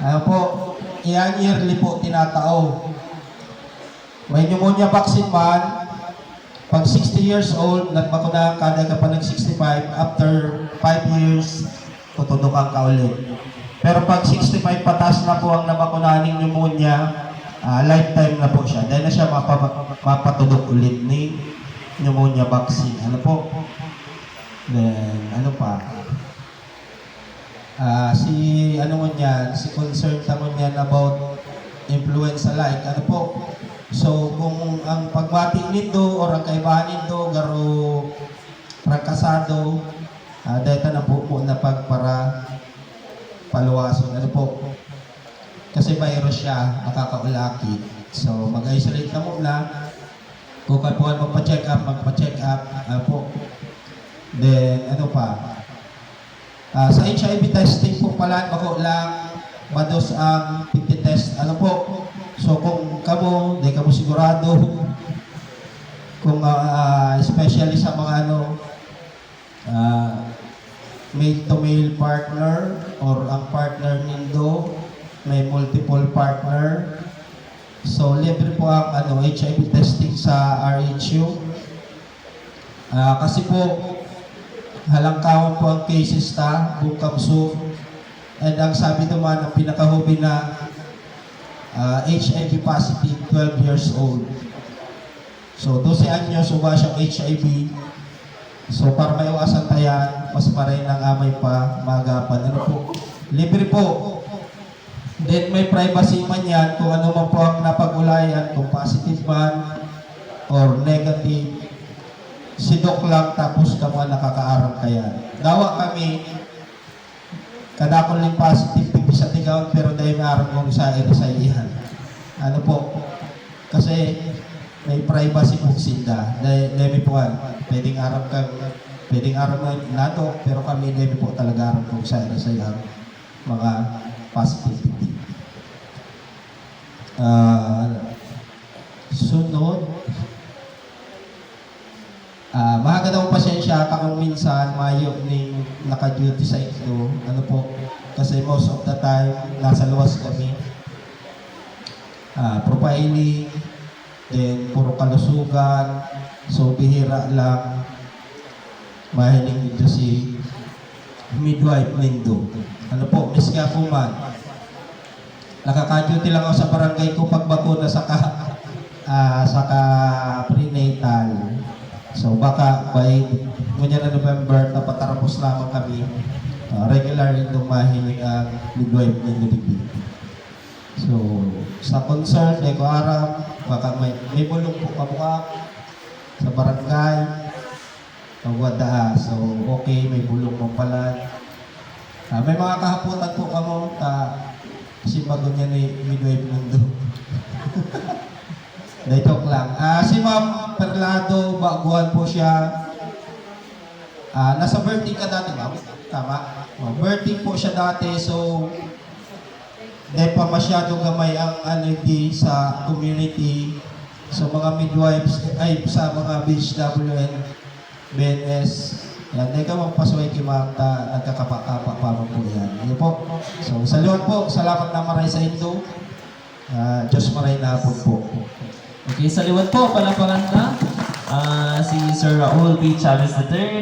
Ano po, yan yearly po tinatao. May pneumonia vaccine man, pag 60 years old, nagbakuna kada ka pa nag-65, after 5 years, tutudukan ka ulit. Pero pag 65 patas na po ang nabakunahan ng pneumonia, lifetime na po siya. Dahil na siya mapatudok ulit ni pneumonia vaccine. Ano po? Then, ano pa? Si concerned naman yan about influenza like. Ano po? So, kung ang pagmati nito or ang kaibahan nito, garo prakasado, dahil na po na pagpara paluwason. Ano po? Kasi virus siya, makakaulaki. So, mag-isolate na muna. Kung kapuan magpa-check up, ano po. Then, ano pa? Sa HIV testing po pala, ako lang mados ang 50 test. Ano po? So, kung kamo, di kamo sigurado, kung especially sa mga male-to-male partner or ang partner nindo, may multiple partner. So, libre po ang HIV testing sa RHU. Kasi po, halangkawan po ang cases bukam so. And ang sabi naman, ang pinakahubi na HIV positive, 12 years old. So, 12 anyos, uba siyang HIV. So, para maiwasan tayan, mas maray ng amay pa, magapan. Ano po? Libre po. Then, may privacy man yan, kung ano man po ang napag-ulayan, kung positive man, or negative. Si Doc lang, tapos ka mga nakakaaram kaya. Dawa kami, kadakon lang positive, sa tigawan, pero dahil maaram kong sa iyan. Ano po? Kasi may privacy po sinda. Dahil may po, pwedeng aram na Doc, pero kami dahil po talaga aram kong sa iyan. Mga positivity. Sunod. Mahaga daw pasensya ka kung minsan mayo ning naka-duty sa ito. Ano po? Kasi most of the time, nasa luwas kami. Profiling, then puro kalusugan. So, bihira lang. Mahiling dito si midwife Lindo. Ano po? Miss nga po man. Nakaka-duty lang ako sa barangay ko pagbakuna sa prenatal. So baka by November, napatarapos lamang kami. Regular itong mahiling ang midwife ng Nilibig. So, sa concern, ko aram, baka may bulong po kabuka sa barangay. So, okay, may bulong mo pala. May mga kahaputan po kamo, kasi bago niya ni midwife mundo. Dito lang. Si Ma'am Perlado, baguhan po siya. Nasa birthday ka dati, Ma'am? Tama? Birthday po siya dati, so hindi pa masyadong gamay ang sa community. So mga midwives, sa mga BHWN, BNS, yan, hindi ka magpasuway kay Ma'am, nagkakapakapa pa po yan. Yan po. So saluhan po, salamat na maray sa Indo. Diyos maray na po. Okay, sa liwat po, palapakan na si Sir Raul B. Chavez III.